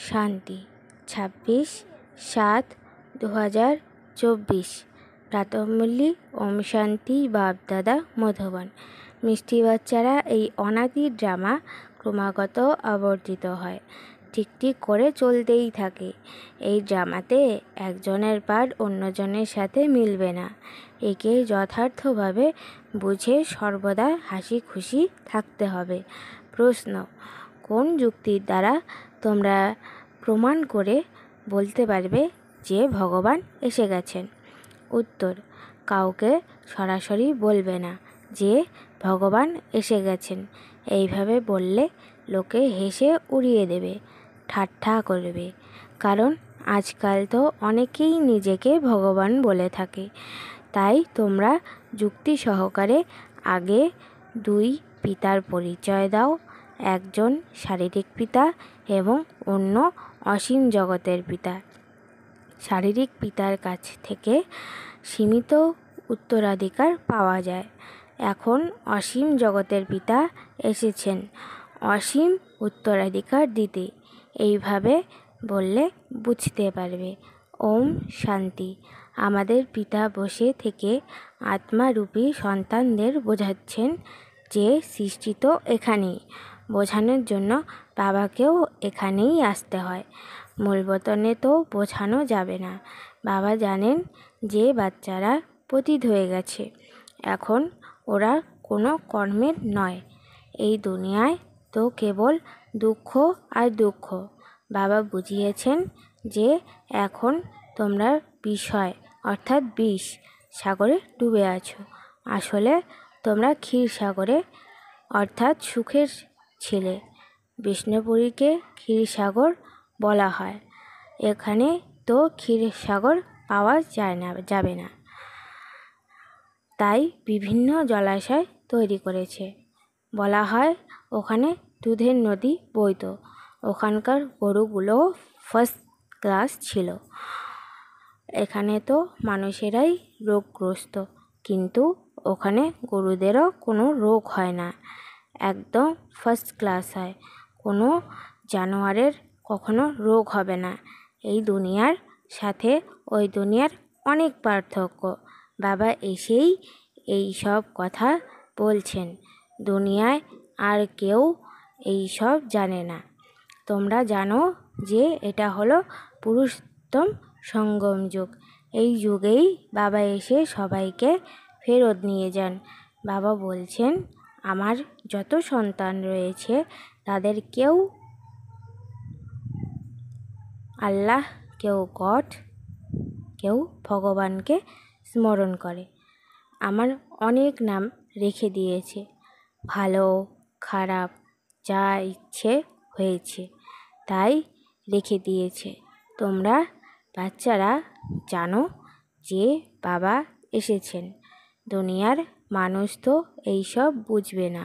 শান্তি 26/7/2024 প্রাতঃমূল্যী ওম শান্তি বাপ-দাদা মধুবন। মিষ্টি বাচ্চারা, এই অনাদি ড্রামা ক্রমাগত আবর্তিত হয়, ঠিক করে চলতেই থাকে। এই ড্রামাতে একজনের পার্ট অন্যজনের সাথে মিলবে না। একে যথার্থভাবে বুঝে সর্বদা হাসি খুশি থাকতে হবে। প্রশ্ন: কোন যুক্তির দ্বারা তোমরা প্রমাণ করে বলতে পারবে যে ভগবান এসে গেছেন? উত্তর: কাউকে সরাসরি বলবে না যে ভগবান এসে গেছেন। এইভাবে বললে লোকে হেসে উড়িয়ে দেবে, ঠাট্টা করবে। কারণ আজকাল তো অনেকেই নিজেকে ভগবান বলে থাকে। তাই তোমরা যুক্তি সহকারে আগে দুই পিতার পরিচয় দাও, একজন শারীরিক পিতা এবং অন্য অসীম জগতের পিতা। শারীরিক পিতার কাছ থেকে সীমিত উত্তরাধিকার পাওয়া যায়। এখন অসীম জগতের পিতা এসেছেন অসীম উত্তরাধিকার দিতে। এইভাবে বললে বুঝতে পারবে। ওম শান্তি। আমাদের পিতা বসে থেকে আত্মারূপী সন্তানদের বোঝাচ্ছেন যে সৃষ্টি তো এখানেই। বোঝানোর জন্য বাবাকেও এখানেই আসতে হয়। মূলবতনে তো বোঝানো যাবে না। বাবা জানেন যে বাচ্চারা পতিত হয়ে গেছে, এখন ওরা কোনো কর্মের নয়। এই দুনিয়ায় তো কেবল দুঃখ আর দুঃখ। বাবা বুঝিয়েছেন যে এখন তোমরা বিষয় অর্থাৎ বিষ সাগরে ডুবে আছো। আসলে তোমরা ক্ষীর সাগরে অর্থাৎ সুখের ছিলে। বিষ্ণুপুরীকে ক্ষীরসাগর বলা হয়। এখানে তো ক্ষীরসাগর পাওয়া যাবে না, তাই বিভিন্ন জলাশয় তৈরি করেছে। বলা হয় ওখানে দুধের নদী বইত। ওখানকার গরুগুলোও ফার্স্ট ক্লাস ছিল। এখানে তো মানুষেরাই রোগগ্রস্ত, কিন্তু ওখানে গরুদেরও কোনো রোগ হয় না, একদম ফার্স্ট ক্লাস হয়। কোনো জানোয়ারের কখনো রোগ হবে না। এই দুনিয়ার সাথে ওই দুনিয়ার অনেক পার্থক্য। বাবা এসেই এই সব কথা বলছেন। দুনিয়ায় আর কেউ এই সব জানে না। তোমরা জানো যে এটা হলো পুরুষোত্তম সঙ্গম যুগ। এই যুগেই বাবা এসে সবাইকে ফেরত নিয়ে যান। বাবা বলছেন, আমার যত সন্তান রয়েছে তাদের কেউ আল্লাহ, কেউ গড, কেউ ভগবানকে স্মরণ করে। আমার অনেক নাম রেখে দিয়েছে। ভালো খারাপ যা ইচ্ছে হয়েছে তাই রেখে দিয়েছে। তোমরা বাচ্চারা জানো যে বাবা এসেছেন। দুনিয়ার মানুষ তো এইসব বুঝবে না।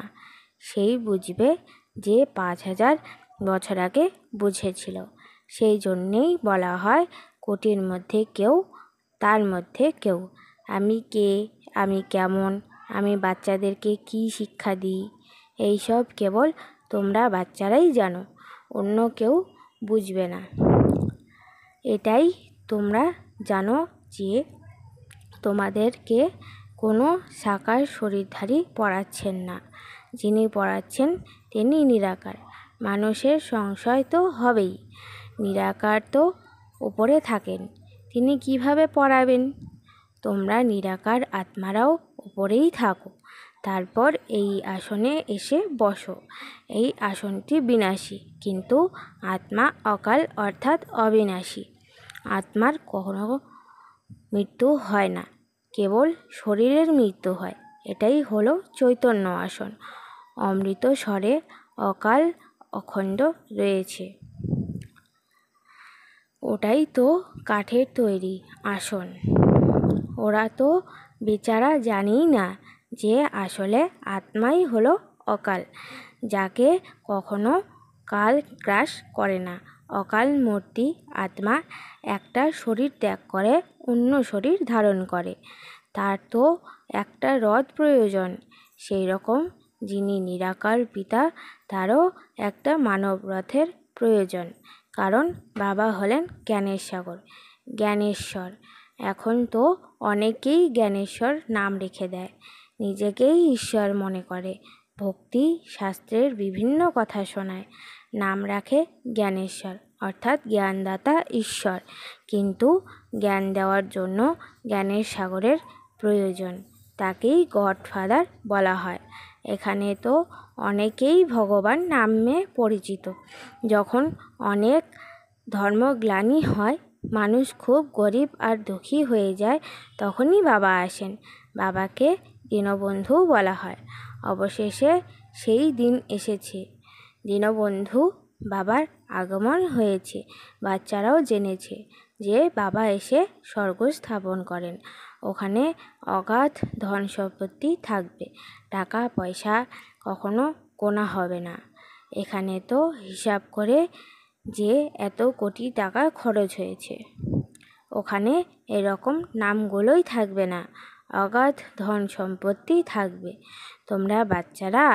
সেই বুঝবে যে 5000 বছর আগে বুঝেছিল। সেই জন্যেই বলা হয় কোটির মধ্যে কেউ, তার মধ্যে কেউ। আমি কে, আমি কেমন, আমি বাচ্চাদেরকে কি শিক্ষা দিই, এইসব কেবল তোমরা বাচ্চারাই জানো, অন্য কেউ বুঝবে না। এটাই তোমরা জানো যে তোমাদেরকে কোনো সাকার শরীরধারী পড়াচ্ছেন না। যিনি পড়াচ্ছেন তিনি নিরাকার। মানুষের সংশয় তো হবেই, নিরাকার তো উপরে থাকেন, তিনি কিভাবে পড়াবেন? তোমরা নিরাকার আত্মারাও উপরেই থাকো, তারপর এই আসনে এসে বসো। এই আসনটি বিনাশী, কিন্তু আত্মা অকাল অর্থাৎ অবিনাশী। আত্মার কখনো মৃত্যু হয় না, কেবল শরীরের মৃত্যু হয়। এটাই হলো চৈতন্য আসন। অমৃত স্বরে অকাল অখণ্ড রয়েছে। ওটাই তো কাঠের তৈরি আসন। ওরা তো বেচারা জানেই না যে আসলে আত্মাই হলো অকাল, যাকে কখনো কাল গ্রাস করে না। অকাল মূর্তি আত্মা একটা শরীর ত্যাগ করে অন্য শরীর ধারণ করে। তার তো একটা রথ প্রয়োজন। সেই রকম যিনি নিরাকার পিতা, তারও একটা মানব রথের প্রয়োজন। কারণ বাবা হলেন জ্ঞানের সাগর, জ্ঞানেশ্বর। এখন তো অনেকেই জ্ঞানেশ্বর নাম রেখে দেয়, নিজেকেই ঈশ্বর মনে করে, ভক্তি শাস্ত্রের বিভিন্ন কথা শোনায়, নাম রাখে জ্ঞানেশ্বর, অর্থাৎ জ্ঞানদাতা ঈশ্বর। কিন্তু জ্ঞান দেওয়ার জন্য জ্ঞানের সাগরের প্রয়োজন, তাকেই গডফাদার বলা হয়। এখানে তো অনেকেই ভগবান নামে পরিচিত। যখন অনেক ধর্মগ্লানি হয়, মানুষ খুব গরিব আর দুঃখী হয়ে যায়, তখনই বাবা আসেন। বাবাকে দীনবন্ধু বলা হয়। অবশেষে সেই দিন এসেছে, দীনবন্ধু বাবার আগমন হয়েছে। বাচ্চারাও জেনেছে যে বাবা এসে স্বর্গ স্থাপন করেন, ওখানে অগাধ ধন সম্পত্তি থাকবে, টাকা পয়সা কখনো গোনা হবে না। এখানে তো হিসাব করে যে এত কোটি টাকা খরচ হয়েছে, ওখানে এরকম নামগুলোই থাকবে না, অগাধ ধন সম্পত্তি থাকবে। তোমরা বাচ্চারা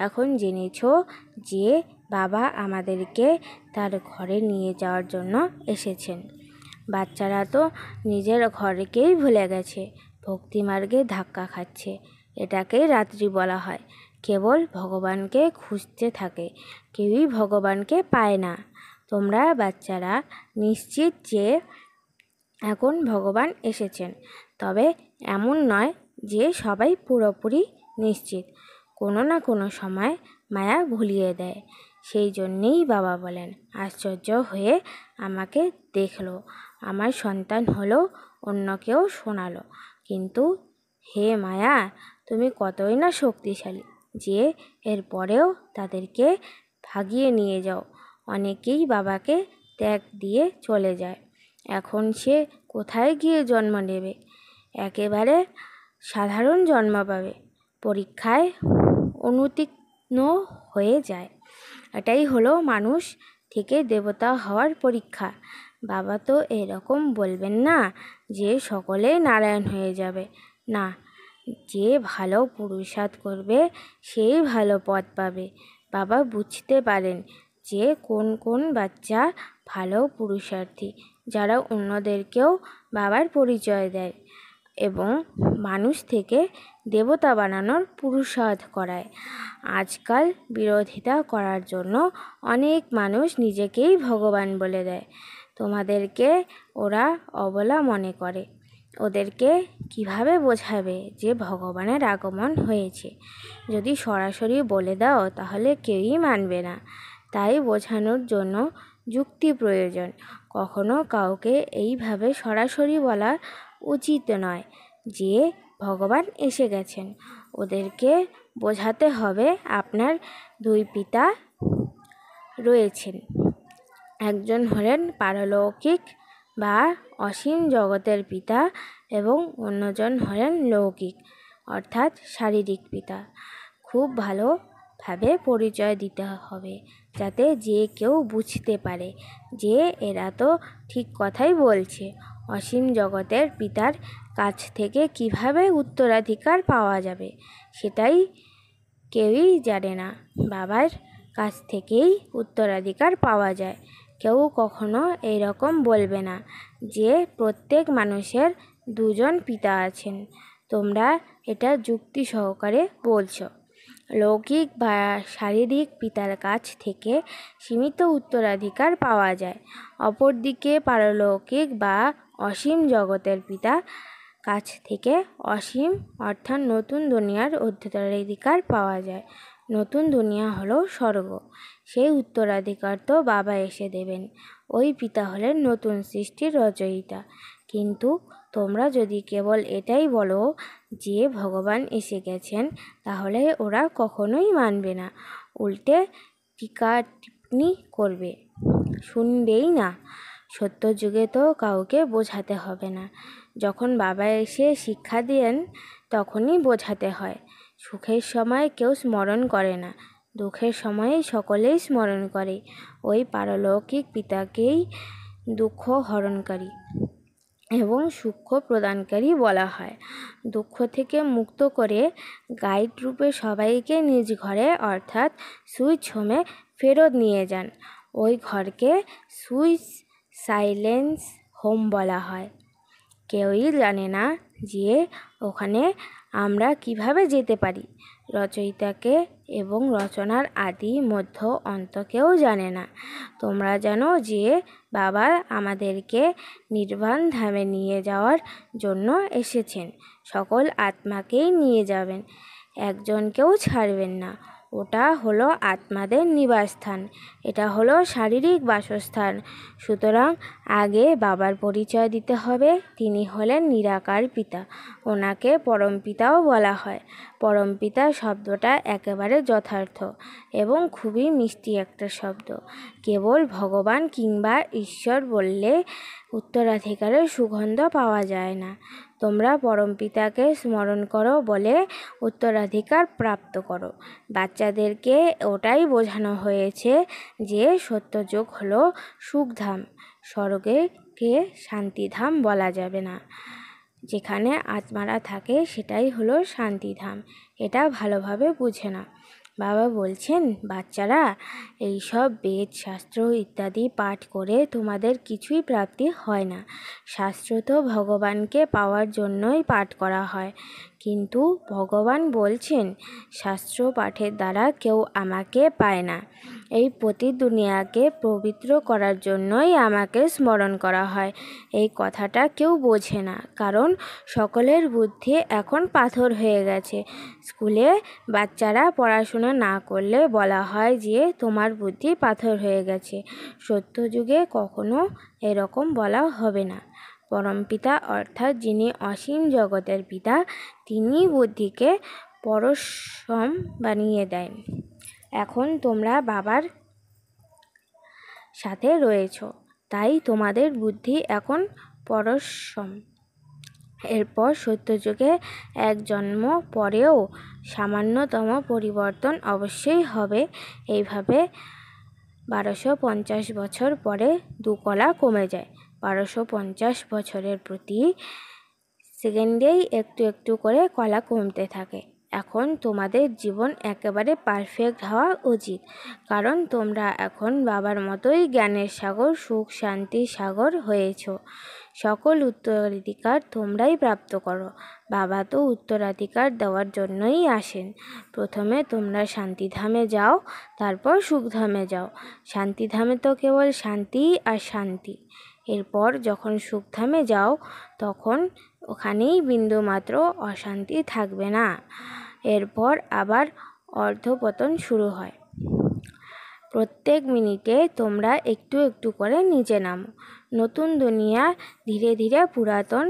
এখন জেনেছ যে বাবা আমাদেরকে তার ঘরে নিয়ে যাওয়ার জন্য এসেছেন। বাচ্চারা তো নিজের ঘরকেই ভুলে গেছে, ভক্তিমার্গে ধাক্কা খাচ্ছে। এটাকেই রাত্রি বলা হয়। কেবল ভগবানকে খুঁজতে থাকে, কেউই ভগবানকে পায় না। তোমরা বাচ্চারা নিশ্চিত যে এখন ভগবান এসেছেন, তবে এমন নয় যে সবাই পুরোপুরি নিশ্চিত, কোনো না কোনো সময় মায়া ভুলিয়ে দেয়। সেই জন্যেই বাবা বলেন, আশ্চর্য হয়ে আমাকে দেখলো, আমার সন্তান হলো, অন্যকেও শোনালো, কিন্তু হে মায়া, তুমি কতই না শক্তিশালী যে এর পরেও তাদেরকে ভাগিয়ে নিয়ে যাও। অনেকেই বাবাকে ত্যাগ দিয়ে চলে যায়, এখন সে কোথায় গিয়ে জন্ম নেবে? একেবারে সাধারণ জন্ম পাবে, পরীক্ষায় অনুত্তীর্ণ হয়ে যায়। এটাই হলো মানুষ থেকে দেবতা হওয়ার পরীক্ষা। বাবা তো এরকম বলবেন না যে সকলেই নারায়ণ হয়ে যাবে, না, যে ভালো পুরুষার্থ করবে সেই ভালো পথ পাবে। বাবা বুঝতে পারেন যে কোন কোন বাচ্চা ভালো পুরুষার্থী, যারা অন্যদেরকেও বাবার পরিচয় দেয় এবং মানুষ থেকে দেবতা বানানোর পুরুষার্থ করায়। আজকাল বিরোধিতা করার জন্য অনেক মানুষ নিজেকেই ভগবান বলে দেয়। তোমাদেরকে ওরা অবলা মনে করে। ওদেরকে কিভাবে বোঝাবে যে ভগবানের আগমন হয়েছে? যদি সরাসরি বলে দাও তাহলে কেউই মানবে না। তাই বোঝানোর জন্য যুক্তি প্রয়োজন। কখনো কাউকে এইভাবে সরাসরি বলা উচিত নয় যে ভগবান এসে গেছেন। ওদেরকে বোঝাতে হবে আপনার দুই পিতা রয়েছেন, একজন হলেন পারলৌকিক বা অসীম জগতের পিতা এবং অন্যজন হলেন লৌকিক অর্থাৎ শারীরিক পিতা। খুব ভালোভাবে পরিচয় দিতে হবে, যাতে যে কেউ বুঝতে পারে যে এরা তো ঠিক কথাই বলছে। অসীম জগতের পিতার কাছ থেকে কিভাবে উত্তরাধিকার পাওয়া যাবে সেটাই কেউই জানে না। বাবার কাছ থেকেই উত্তরাধিকার পাওয়া যায়। কেউ কখনো এইরকম বলবে না যে প্রত্যেক মানুষের দুজন পিতা আছেন। তোমরা এটা যুক্তি সহকারে বলছো। লৌকিক বা শারীরিক পিতার কাছ থেকে সীমিত উত্তরাধিকার পাওয়া যায়, অপরদিকে পারলৌকিক বা অসীম জগতের পিতা কাছ থেকে অসীম অর্থাৎ নতুন দুনিয়ার উত্তরাধিকার পাওয়া যায়। নতুন দুনিয়া হলো স্বর্গ, সেই উত্তরাধিকার তো বাবা এসে দেবেন। ওই পিতা হলেন নতুন সৃষ্টির রচয়িতা। কিন্তু তোমরা যদি কেবল এটাই বলো যে ভগবান এসে গেছেন, তাহলে ওরা কখনোই মানবে না, উল্টে টিকা টিপ্পনি করবে, শুনবেই না। সত্য যুগে তো কাউকে বোঝাতে হবে না, যখন বাবা এসে শিক্ষা দেন তখনই বোঝাতে হয়। সুখের সময় কেউ স্মরণ করে না, দুঃখের সময়ে সকলেই স্মরণ করে। ওই পারলৌকিক পিতাকেই দুঃখ হরণকারী এবং সুখ প্রদানকারী বলা হয়। দুঃখ থেকে মুক্ত করে গাইড রূপে সবাইকে নিজ ঘরে অর্থাৎ সুইট হোমে ফেরত নিয়ে যান। ওই ঘরকে সুইস সাইলেন্স হোম বলা হয়। কেউই জানে না যে ওখানে আমরা কিভাবে যেতে পারি। রচয়িতাকে এবং রচনার আদি মধ্য অন্ত কেউ জানে না। তোমরা জানো যে বাবা আমাদেরকে নির্বাণ ধামে নিয়ে যাওয়ার জন্য এসেছেন। সকল আত্মাকেই নিয়ে যাবেন, একজনকেও ছাড়বেন না। ওটা হলো আত্মাদের নিবাসস্থান, এটা হলো শারীরিক বাসস্থান। সুতরাং আগে বাবার পরিচয় দিতে হবে। তিনি হলেন নিরাকার পিতা, ওনাকে পরমপিতাও বলা হয়। পরমপিতা শব্দটা একেবারে যথার্থ এবং খুবই মিষ্টি একটা শব্দ। কেবল ভগবান কিংবা ঈশ্বর বললে উত্তরাধিকারের সুগন্ধ পাওয়া যায় না। তোমরা পরমপিতাকে স্মরণ করো বলে উত্তরাধিকার প্রাপ্ত করো। বাচ্চাদেরকে ওটাই বোঝানো হয়েছে যে সত্যযুগ হলো সুখধাম, স্বর্গকে শান্তিধাম বলা যাবে না। যেখানে আত্মারা থাকে সেটাই হলো শান্তিধাম। এটা ভালোভাবে বুঝে না। বাবা বলছেন, বাচ্চারা, এইসব বেদ শাস্ত্র ইত্যাদি পাঠ করে তোমাদের কিছুই প্রাপ্তি হয় না। শাস্ত্র তো ভগবানকে পাওয়ার জন্যই পাঠ করা হয়, কিন্তু ভগবান বলছেন শাস্ত্র পাঠের দ্বারা কেউ আমাকে পায় না। এই পতিত দুনিয়াকে পবিত্র করার জন্যই আমাকে স্মরণ করা হয়। এই কথাটা কেউ বোঝে না, কারণ সকলের বুদ্ধি এখন পাথর হয়ে গেছে। স্কুলে বাচ্চারা পড়াশোনা না করলে বলা হয় যে তোমার বুদ্ধি পাথর হয়ে গেছে। সত্যযুগে কখনো এরকম বলা হবে না। পরমপিতা অর্থাৎ যিনি অসীম জগতের পিতা, তিনি বুদ্ধিকে পরশম বানিয়ে দেন। এখন তোমরা বাবার সাথে রয়েছ, তাই তোমাদের বুদ্ধি এখন পরশম। এরপর সত্যযুগে এক জন্ম পরেও সামান্যতম পরিবর্তন অবশ্যই হবে। এইভাবে 1250 বছর পরে 2 কলা কমে যায়। 1250 বছরের প্রতি সেকেন্ডেই একটু একটু করে কলা কমতে থাকে। এখন তোমাদের জীবন একেবারে পারফেক্ট হওয়া উচিত, কারণ তোমরা এখন বাবার মতোই জ্ঞানের সাগর, সুখ শান্তির সাগর হয়েছ। সকল উত্তরাধিকার তোমরাই প্রাপ্ত করো। বাবা তো উত্তরাধিকার দেওয়ার জন্যই আসেন। প্রথমে তোমরা শান্তিধামে যাও, তারপর সুখধামে যাও। শান্তিধামে তো কেবল শান্তি আর শান্তি। এরপর যখন সুখধামে যাও, তখন ওখানেই বিন্দুমাত্র অশান্তি থাকবে না। এরপর আবার অধঃপতন শুরু হয়। প্রত্যেক মিনিটে তোমরা একটু একটু করে নিচে নামো। নতুন দুনিয়া ধীরে ধীরে পুরাতন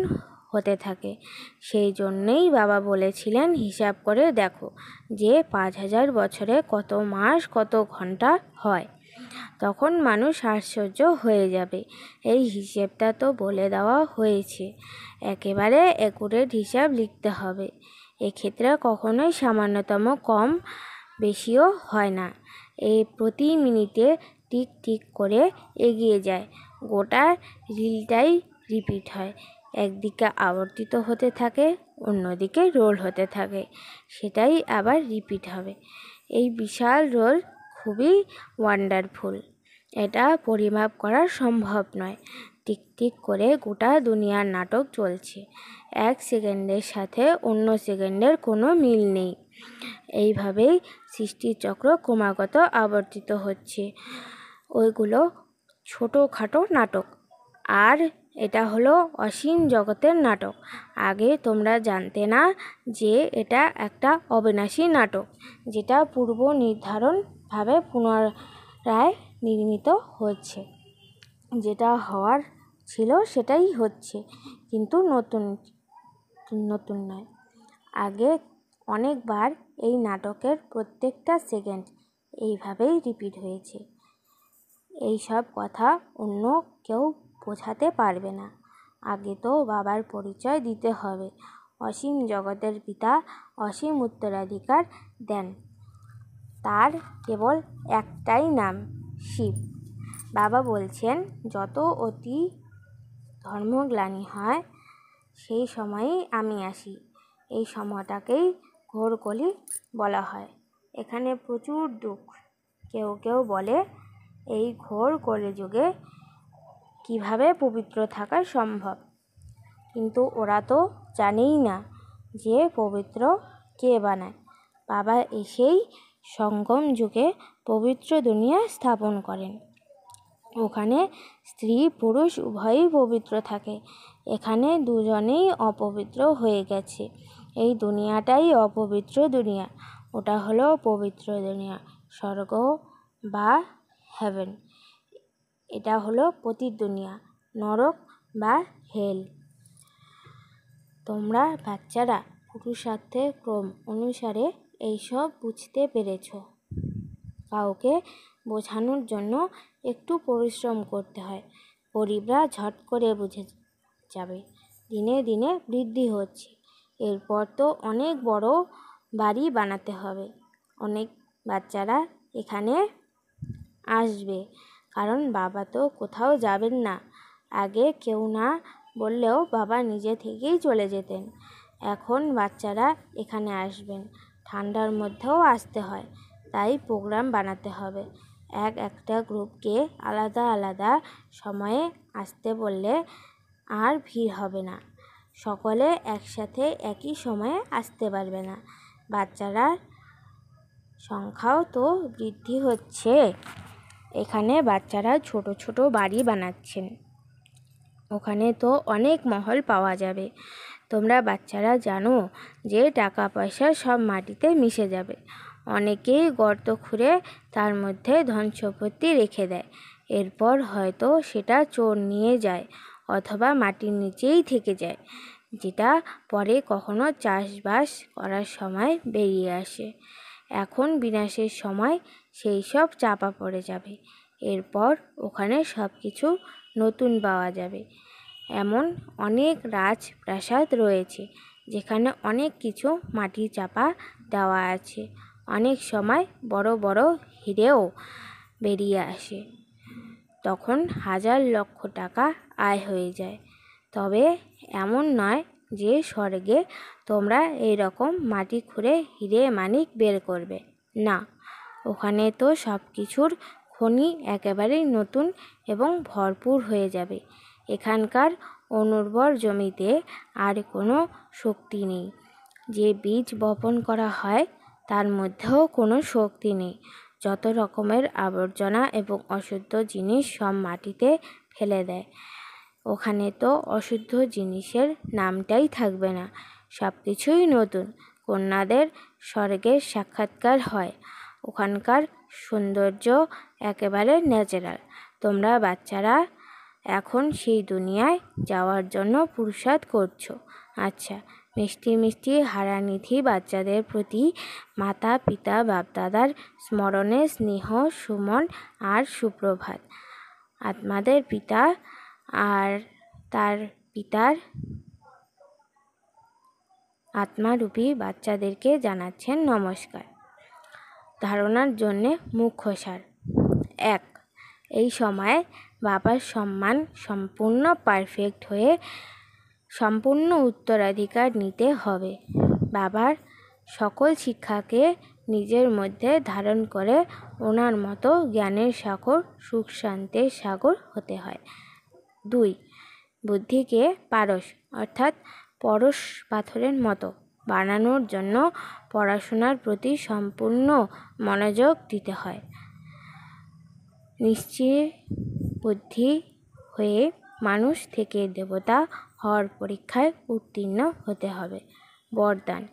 হতে থাকে। সেই জন্যেই বাবা বলেছিলেন, হিসাব করে দেখো যে 5000 বছরে কত মাস কত ঘন্টা হয়। তখন মানুষ আশ্চর্য হয়ে যাবে। এই হিসেবটা তো বলে দেওয়া হয়েছে। একেবারে অ্যাকুরেট হিসাব লিখতে হবে। এক্ষেত্রে কখনোই সামান্যতম কম বেশিও হয় না। এই প্রতি মিনিটে টিক টিক করে এগিয়ে যায়। গোটা রিলটাই রিপিট হয়। একদিকে আবর্তিত হতে থাকে, অন্যদিকে রোল হতে থাকে, সেটাই আবার রিপিট হবে। এই বিশাল রোল খুবই ওয়ান্ডারফুল। এটা পরিমাপ করা সম্ভব নয়। টিক টিক করে গোটা দুনিয়ার নাটক চলছে। এক সেকেন্ডের সাথে অন্য সেকেন্ডের কোনো মিল নেই। এইভাবেই সৃষ্টিচক্র ক্রমাগত আবর্তিত হচ্ছে। ওইগুলো ছোটোখাটো নাটক, আর এটা হলো অসীম জগতের নাটক। আগে তোমরা জানতে না যে এটা একটা অবিনাশী নাটক, যেটা পূর্ব নির্ধারণভাবে পুনরায় নির্মিত হচ্ছে। যেটা হওয়ার ছিল সেটাই হচ্ছে, কিন্তু নতুন নয়। আগে অনেকবার এই নাটকের প্রত্যেকটা সেকেন্ড এইভাবেই রিপিট হয়েছে। এই সব কথা অন্য কেউ বোঝাতে পারবে না। আগে তো বাবার পরিচয় দিতে হবে। অসীম জগতের পিতা অসীম উত্তরাধিকার দেন। তার কেবল একটাই নাম, শিব। বাবা বলছেন, যত অতি ধর্মগ্লানি হয় সেই সময়েই আমি আসি। এই সময়টাকেই ঘোর কলি বলা হয়। এখানে প্রচুর দুঃখ। কেউ কেউ বলে এই ঘোর কলিযুগে কিভাবে পবিত্র থাকা সম্ভব। কিন্তু ওরা তো জানেই না যে পবিত্র কে বানায়। বাবা এসেই সঙ্গম যুগে পবিত্র দুনিয়া স্থাপন করেন। ওখানে স্ত্রী পুরুষ উভয়ই পবিত্র থাকে। এখানে দুজনেই অপবিত্র হয়ে গেছে। এই দুনিয়াটাই অপবিত্র দুনিয়া, ওটা হলো পবিত্র দুনিয়া, স্বর্গ বা হেভেন। এটা হলো পতিত দুনিয়া, নরক বা হেল। তোমরা বাচ্চারা পুরুষার্থের ক্রম অনুসারে এইসব বুঝতে পেরেছ। কাউকে বোঝানোর জন্য একটু পরিশ্রম করতে হয়, গরিবরা ঝট করে বুঝে যাবে। দিনে দিনে বৃদ্ধি হচ্ছে, এরপর তো অনেক বড় বাড়ি বানাতে হবে। অনেক বাচ্চারা এখানে আসবে, কারণ বাবা তো কোথাও যাবেন না। আগে কেউ না বললেও বাবা নিজে থেকেই চলে যেতেন। এখন বাচ্চারা এখানে আসবেন, ঠান্ডার মধ্যেও আসতে হয়, তাই প্রোগ্রাম বানাতে হবে। একটা গ্রুপকে আলাদা আলাদা সময়ে আসতে বললে আর ভিড় হবে না। সকলে একসাথে একই সময়ে আসতে পারবে না। বাচ্চারা সংখ্যাও তো বৃদ্ধি হচ্ছে। এখানে বাচ্চারা ছোট ছোট বাড়ি বানাচ্ছেন, ওখানে তো অনেক মহল পাওয়া যাবে। তোমরা বাচ্চারা জানো যে টাকা পয়সা সব মাটিতে মিশে যাবে। অনেকেই গর্ত খুঁড়ে তার মধ্যে ধন সম্পত্তি রেখে দেয়, এরপর হয়তো সেটা চোর নিয়ে যায় অথবা মাটির নিচেই থেকে যায়, যেটা পরে কখনো চাষবাস করার সময় বেরিয়ে আসে। এখন বিনাশের সময় সেই সব চাপা পড়ে যাবে, এরপর ওখানে সব কিছু নতুন পাওয়া যাবে। এমন অনেক রাজপ্রাসাদ রয়েছে যেখানে অনেক কিছু মাটি চাপা দেওয়া আছে। অনেক সময় বড় বড় হিরেও বেরিয়ে আসে, তখন হাজার লক্ষ টাকা আয় হয়ে যায়। তবে এমন নয় যে স্বর্গে তোমরা এইরকম মাটি খুঁড়ে হিরে মানিক বের করবে, না। ওখানে তো সব কিছুর খনি একেবারেই নতুন এবং ভরপুর হয়ে যাবে। এখানকার অনুর্বর জমিতে আর কোনো শক্তি নেই। যে বীজ বপন করা হয় তার মধ্যেও কোনো শক্তি নেই। যত রকমের আবর্জনা এবং অশুদ্ধ জিনিস সব মাটিতে ফেলে দেয়। ওখানে তো অশুদ্ধ জিনিসের নামটাই থাকবে না, সব কিছুই নতুন। কন্যাদের স্বর্গের সাক্ষাৎকার হয়। ওখানকার সৌন্দর্য একেবারে ন্যাচারাল। তোমরা বাচ্চারা এখন সেই দুনিয়ায় যাওয়ার জন্য পুরুষার্থ করছো। আচ্ছা, মিষ্টি মিষ্টি হারানিধি বাচ্চাদের প্রতি মাতা পিতা বাপদাদার স্মরণে স্নেহ সুমন আর সুপ্রভাত। আত্মাদের পিতা আর তার পিতার আত্মারূপী বাচ্চাদেরকে জানাচ্ছেন নমস্কার। ধারণার জন্যে মুখ্য সার। 1. এই সময় বাবার সম্মান সম্পূর্ণ পারফেক্ট হয়ে সম্পূর্ণ উত্তরাধিকার নিতে হবে। বাবার সকল শিক্ষাকে নিজের মধ্যে ধারণ করে ওনার মতো জ্ঞানের সাগর সুখ শান্তির সাগর হতে হয়। 2. বুদ্ধিকে পারস অর্থাৎ পরশ পাথরের মতো বানানোর জন্য পড়াশোনার প্রতি সম্পূর্ণ মনোযোগ দিতে হয়। নিশ্চিত বুদ্ধি হয়ে মানুষ থেকে দেবতা হওয়ার পরীক্ষায় উত্তীর্ণ হতে হবে। বরদান: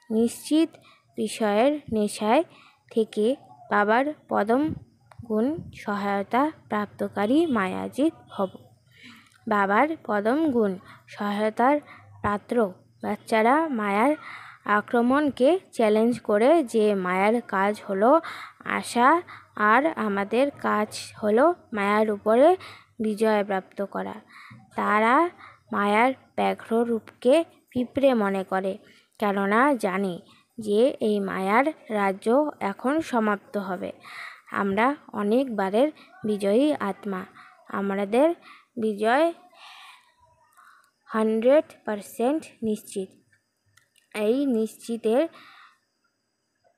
নিশ্চিত বিষয়ের নেশায় থেকে বাবার পদম গুণ সহায়তা প্রাপ্তকারী মায়াজিৎ হব। বাবার পদম গুণ সহায়তার পাত্র বাচ্চারা মায়ার আক্রমণকে চ্যালেঞ্জ করে যে মায়ার কাজ হলো আশা, আর আমাদের কাজ হলো মায়ার উপরে বিজয় প্রাপ্ত করা। তারা মায়ার ব্যাঘ্র রূপকে পিঁপড়ে মনে করে, কেননা জানে যে এই মায়ার রাজ্য এখন সমাপ্ত হবে। আমরা অনেকবারের বিজয়ী আত্মা, আমাদের বিজয় 100% নিশ্চিত। এই নিশ্চিতের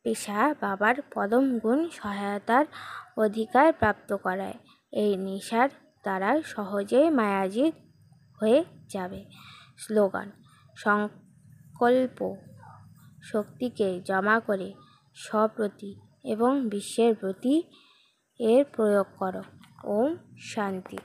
পেশা বাবার পদম গুণ সহায়তার অধিকার প্রাপ্ত করায়। এই নেশার দ্বারা সহজেই মায়াজিত হয়ে যাবে। স্লোগান: সংকল্প শক্তিকে জমা করে স্বপ্রতি এবং বিশ্বের প্রতি এর প্রয়োগ করো। ওম শান্তি।